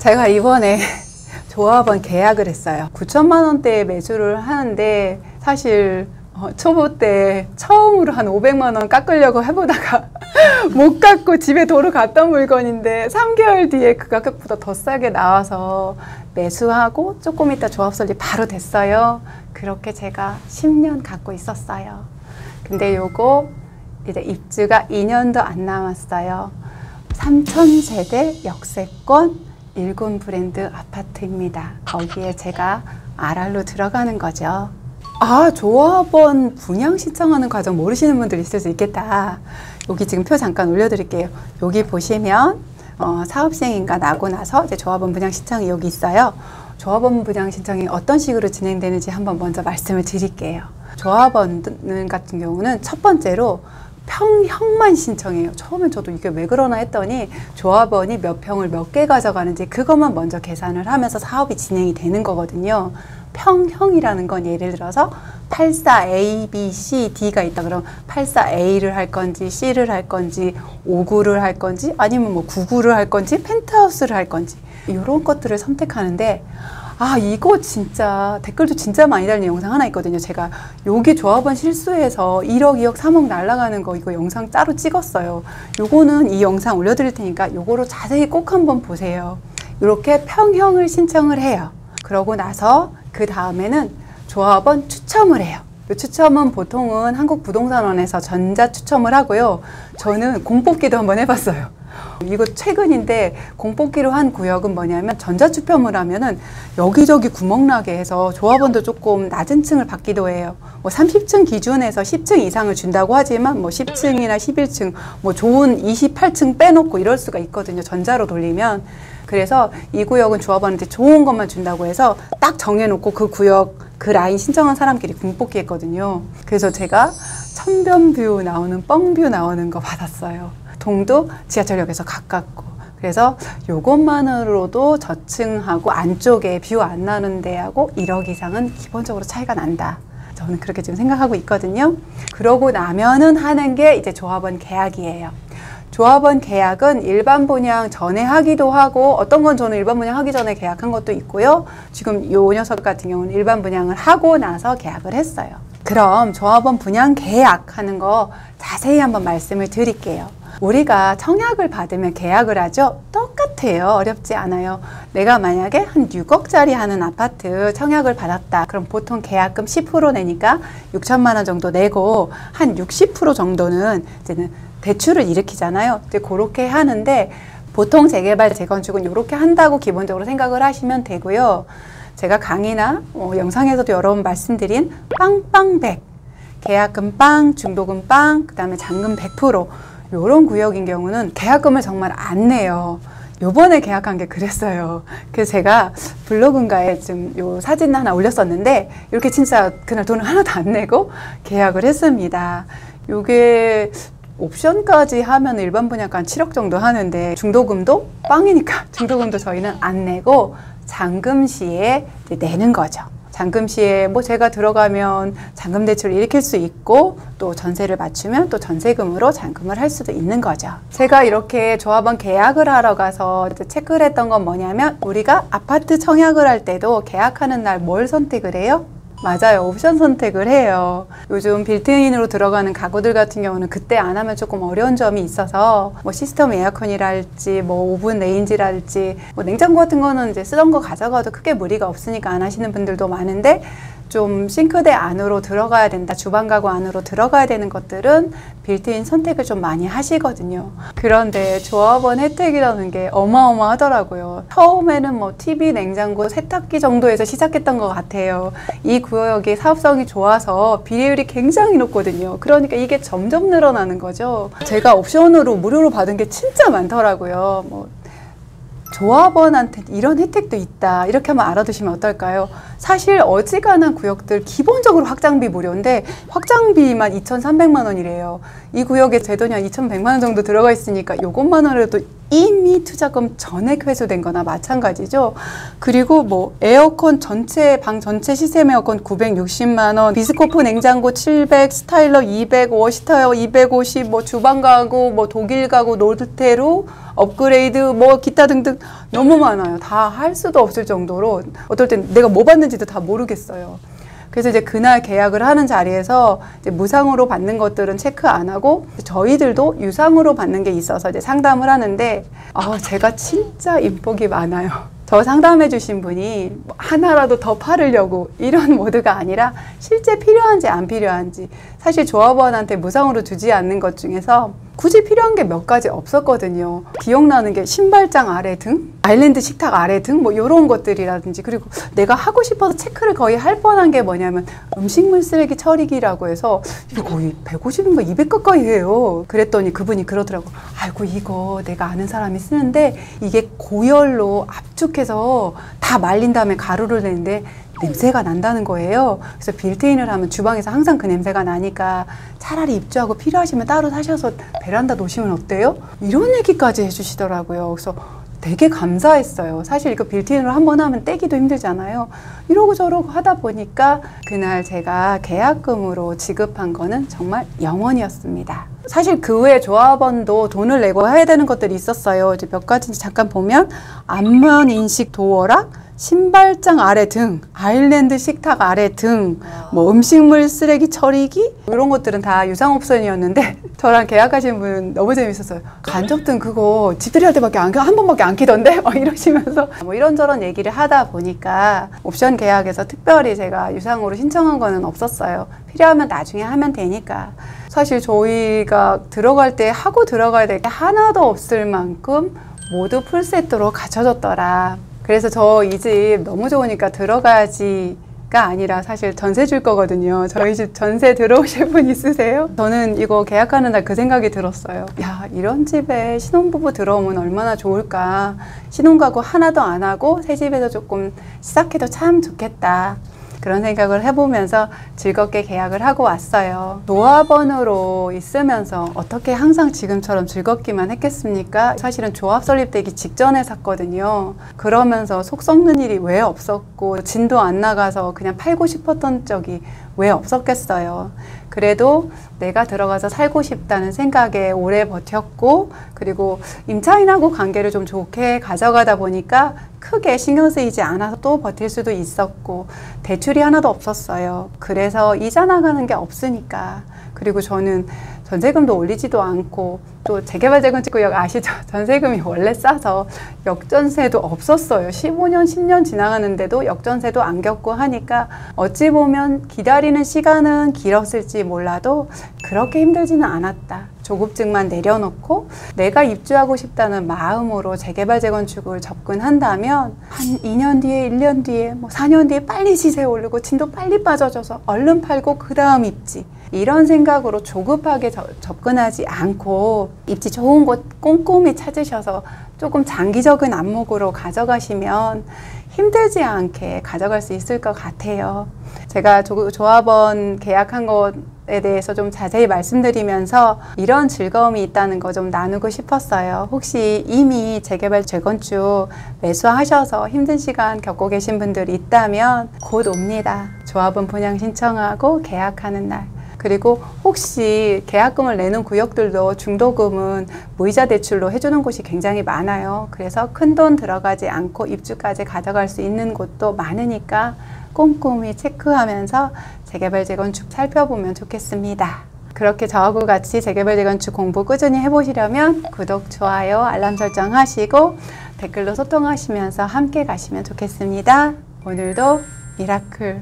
제가 이번에 조합원 계약을 했어요. 9천만 원대에 매수를 하는데 사실 초보 때 처음으로 한 500만 원 깎으려고 해보다가 못 깎고 집에 도로 갔던 물건인데 3개월 뒤에 그 가격보다 더 싸게 나와서 매수하고 조금 있다 조합 설립 바로 됐어요. 그렇게 제가 10년 갖고 있었어요. 근데 요거 이제 입주가 2년도 안 남았어요. 3000세대 역세권 1군 브랜드 아파트입니다. 거기에 제가 RR로 들어가는 거죠. 아, 조합원 분양 신청하는 과정 모르시는 분들 있을 수 있겠다. 여기 지금 표 잠깐 올려드릴게요. 여기 보시면 사업시행인가 나고 나서 이제 조합원 분양 신청이 여기 있어요. 조합원 분양 신청이 어떤 식으로 진행되는지 한번 먼저 말씀을 드릴게요. 조합원 같은 경우는 첫 번째로 평형만 신청해요. 처음엔 저도 이게 왜 그러나 했더니 조합원이 몇 평을 몇 개 가져가는지 그것만 먼저 계산을 하면서 사업이 진행이 되는 거거든요. 평형이라는 건 예를 들어서 84A, B, C, D가 있다 그러면 84A를 할 건지 C를 할 건지 59를 할 건지 아니면 뭐 99를 할 건지 펜트하우스를 할 건지 이런 것들을 선택하는데 아, 이거 진짜 댓글도 진짜 많이 달리는 영상 하나 있거든요. 제가 여기 조합원 실수해서 1억, 2억, 3억 날아가는 거 이거 영상 따로 찍었어요. 요거는 이 영상 올려드릴 테니까 요거로 자세히 꼭 한번 보세요. 이렇게 평형을 신청을 해요. 그러고 나서 그 다음에는 조합원 추첨을 해요. 이 추첨은 보통은 한국부동산원에서 전자 추첨을 하고요. 저는 공뽑기도 한번 해봤어요. 이거 최근인데 공뽑기로 한 구역은 뭐냐면 전자추첨을 하면은 여기저기 구멍나게 해서 조합원도 조금 낮은 층을 받기도 해요. 뭐 30층 기준에서 10층 이상을 준다고 하지만 뭐 10층이나 11층 뭐 좋은 28층 빼놓고 이럴 수가 있거든요. 전자로 돌리면. 그래서 이 구역은 조합원한테 좋은 것만 준다고 해서 딱 정해놓고 그 구역 그 라인 신청한 사람끼리 공뽑기 했거든요. 그래서 제가 천변뷰 나오는 뻥뷰 나오는 거 받았어요. 동도 지하철역에서 가깝고 그래서 요것만으로도 저층하고 안쪽에 뷰 안 나는 데하고 1억 이상은 기본적으로 차이가 난다. 저는 그렇게 지금 생각하고 있거든요. 그러고 나면은 하는 게 이제 조합원 계약이에요. 조합원 계약은 일반 분양 전에 하기도 하고 어떤 건 저는 일반 분양 하기 전에 계약한 것도 있고요. 지금 요 녀석 같은 경우는 일반 분양을 하고 나서 계약을 했어요. 그럼 조합원 분양 계약하는 거 자세히 한번 말씀을 드릴게요. 우리가 청약을 받으면 계약을 하죠. 똑같아요. 어렵지 않아요. 내가 만약에 한 6억짜리 하는 아파트 청약을 받았다. 그럼 보통 계약금 10% 내니까 6천만 원 정도 내고 한 60% 정도는 이제는 대출을 일으키잖아요. 이제 그렇게 하는데 보통 재개발, 재건축은 이렇게 한다고 기본적으로 생각을 하시면 되고요. 제가 강의나 영상에서도 여러 번 말씀드린 빵빵100 계약금 빵, 중도금 빵, 그 다음에 잔금 100% 이런 구역인 경우는 계약금을 정말 안 내요. 요번에 계약한 게 그랬어요. 그래서 제가 블로그인가에 지금 요 사진 하나 올렸었는데 이렇게 진짜 그날 돈을 하나도 안 내고 계약을 했습니다. 요게 옵션까지 하면 일반 분양가 한 7억 정도 하는데 중도금도 빵이니까 중도금도 저희는 안 내고 잔금 시에 내는 거죠. 잔금 시에 뭐 제가 들어가면 잔금 대출을 일으킬 수 있고 또 전세를 맞추면 또 전세금으로 잔금을 할 수도 있는 거죠. 제가 이렇게 조합원 계약을 하러 가서 체크를 했던 건 뭐냐면 우리가 아파트 청약을 할 때도 계약하는 날 뭘 선택을 해요? 맞아요. 옵션 선택을 해요. 요즘 빌트인으로 들어가는 가구들 같은 경우는 그때 안 하면 조금 어려운 점이 있어서 뭐 시스템 에어컨이랄지 뭐 오븐 레인지랄지 뭐 냉장고 같은 거는 이제 쓰던 거 가져가도 크게 무리가 없으니까 안 하시는 분들도 많은데 좀 싱크대 안으로 들어가야 된다, 주방 가구 안으로 들어가야 되는 것들은 빌트인 선택을 좀 많이 하시거든요. 그런데 조합원 혜택이라는 게 어마어마하더라고요. 처음에는 뭐 TV, 냉장고, 세탁기 정도에서 시작했던 것 같아요. 이 구역이 사업성이 좋아서 비례율이 굉장히 높거든요. 그러니까 이게 점점 늘어나는 거죠. 제가 옵션으로 무료로 받은 게 진짜 많더라고요. 뭐 조합원한테 이런 혜택도 있다 이렇게 한번 알아두시면 어떨까요? 사실 어지간한 구역들 기본적으로 확장비 무료인데 확장비만 2,300만 원이래요. 이 구역에 제 돈이 한 2,100만 원 정도 들어가 있으니까 요것만으로도 이미 투자금 전액 회수된 거나 마찬가지죠. 그리고 뭐 에어컨 전체, 방 전체 시스템 에어컨 960만 원, 비스코프 냉장고 700, 스타일러 200, 워시타이어 250, 뭐 주방 가구, 뭐 독일 가구, 노르테루 업그레이드, 뭐 기타 등등 너무 많아요. 다 할 수도 없을 정도로 어떨 땐 내가 뭐 받는지도 다 모르겠어요. 그래서 이제 그날 계약을 하는 자리에서 이제 무상으로 받는 것들은 체크 안 하고 저희들도 유상으로 받는 게 있어서 이제 상담을 하는데 제가 진짜 인복이 많아요. 저 상담해 주신 분이 하나라도 더 팔으려고 이런 모드가 아니라 실제 필요한지 안 필요한지, 사실 조합원한테 무상으로 주지 않는 것 중에서 굳이 필요한 게 몇 가지 없었거든요. 기억나는 게 신발장 아래 등, 아일랜드 식탁 아래 등, 뭐 이런 것들이라든지, 그리고 내가 하고 싶어서 체크를 거의 할 뻔한 게 뭐냐면 음식물 쓰레기 처리기라고 해서 이거 거의 150인가 200 가까이 해요. 그랬더니 그분이 그러더라고. 아이고, 이거 내가 아는 사람이 쓰는데 이게 고열로 압축해서 다 말린 다음에 가루를 내는데 냄새가 난다는 거예요. 그래서 빌트인을 하면 주방에서 항상 그 냄새가 나니까 차라리 입주하고 필요하시면 따로 사셔서 베란다 놓으시면 어때요? 이런 얘기까지 해주시더라고요. 그래서 되게 감사했어요. 사실 이거 빌트인으로 한번 하면 떼기도 힘들잖아요. 이러고 저러고 하다 보니까 그날 제가 계약금으로 지급한 거는 정말 영원이었습니다. 사실 그 외에 조합원도 돈을 내고 해야 되는 것들이 있었어요. 이제 몇 가지인지 잠깐 보면 안면 인식 도어락, 신발장 아래 등, 아일랜드 식탁 아래 등, 뭐 음식물 쓰레기 처리기 이런 것들은 다 유상옵션이었는데 저랑 계약하신 분 너무 재밌었어요. 간접등 그거 집들이 할 때밖에 한 번밖에 안 키던데? 이러시면서 뭐 이런저런 얘기를 하다 보니까 옵션 계약에서 특별히 제가 유상으로 신청한 거는 없었어요. 필요하면 나중에 하면 되니까. 사실 저희가 들어갈 때 하고 들어가야 될 게 하나도 없을 만큼 모두 풀세트로 갖춰졌더라. 그래서 저 이 집 너무 좋으니까 들어가야지가 아니라 사실 전세 줄 거거든요. 저희 집 전세 들어오실 분 있으세요? 저는 이거 계약하는 날 그 생각이 들었어요. 야, 이런 집에 신혼부부 들어오면 얼마나 좋을까. 신혼가구 하나도 안 하고 새 집에서 조금 시작해도 참 좋겠다. 그런 생각을 해보면서 즐겁게 계약을 하고 왔어요. 조합원으로 있으면서 어떻게 항상 지금처럼 즐겁기만 했겠습니까? 사실은 조합 설립되기 직전에 샀거든요. 그러면서 속 썩는 일이 왜 없었고 진도 안 나가서 그냥 팔고 싶었던 적이 왜 없었겠어요. 그래도 내가 들어가서 살고 싶다는 생각에 오래 버텼고, 그리고 임차인하고 관계를 좀 좋게 가져가다 보니까 크게 신경 쓰이지 않아서 또 버틸 수도 있었고, 대출이 하나도 없었어요. 그래서 이자 나가는 게 없으니까. 그리고 저는 전세금도 올리지도 않고, 또 재개발재건축구역 아시죠? 전세금이 원래 싸서 역전세도 없었어요. 15년, 10년 지나가는데도 역전세도 안 겪고 하니까 어찌 보면 기다리는 시간은 길었을지 몰라도 그렇게 힘들지는 않았다. 조급증만 내려놓고 내가 입주하고 싶다는 마음으로 재개발 재건축을 접근한다면 한 2년 뒤에, 1년 뒤에, 뭐 4년 뒤에 빨리 시세 오르고 진도 빨리 빠져줘서 얼른 팔고 그 다음 입지, 이런 생각으로 조급하게 접근하지 않고 입지 좋은 곳 꼼꼼히 찾으셔서 조금 장기적인 안목으로 가져가시면 힘들지 않게 가져갈 수 있을 것 같아요. 제가 조합원 계약한 것에 대해서 좀 자세히 말씀드리면서 이런 즐거움이 있다는 거 좀 나누고 싶었어요. 혹시 이미 재개발, 재건축 매수하셔서 힘든 시간 겪고 계신 분들이 있다면 곧 옵니다. 조합원 분양 신청하고 계약하는 날. 그리고 혹시 계약금을 내는 구역들도 중도금은 무이자 대출로 해주는 곳이 굉장히 많아요. 그래서 큰돈 들어가지 않고 입주까지 가져갈 수 있는 곳도 많으니까 꼼꼼히 체크하면서 재개발, 재건축 살펴보면 좋겠습니다. 그렇게 저하고 같이 재개발, 재건축 공부 꾸준히 해보시려면 구독, 좋아요, 알람 설정 하시고 댓글로 소통하시면서 함께 가시면 좋겠습니다. 오늘도 미라클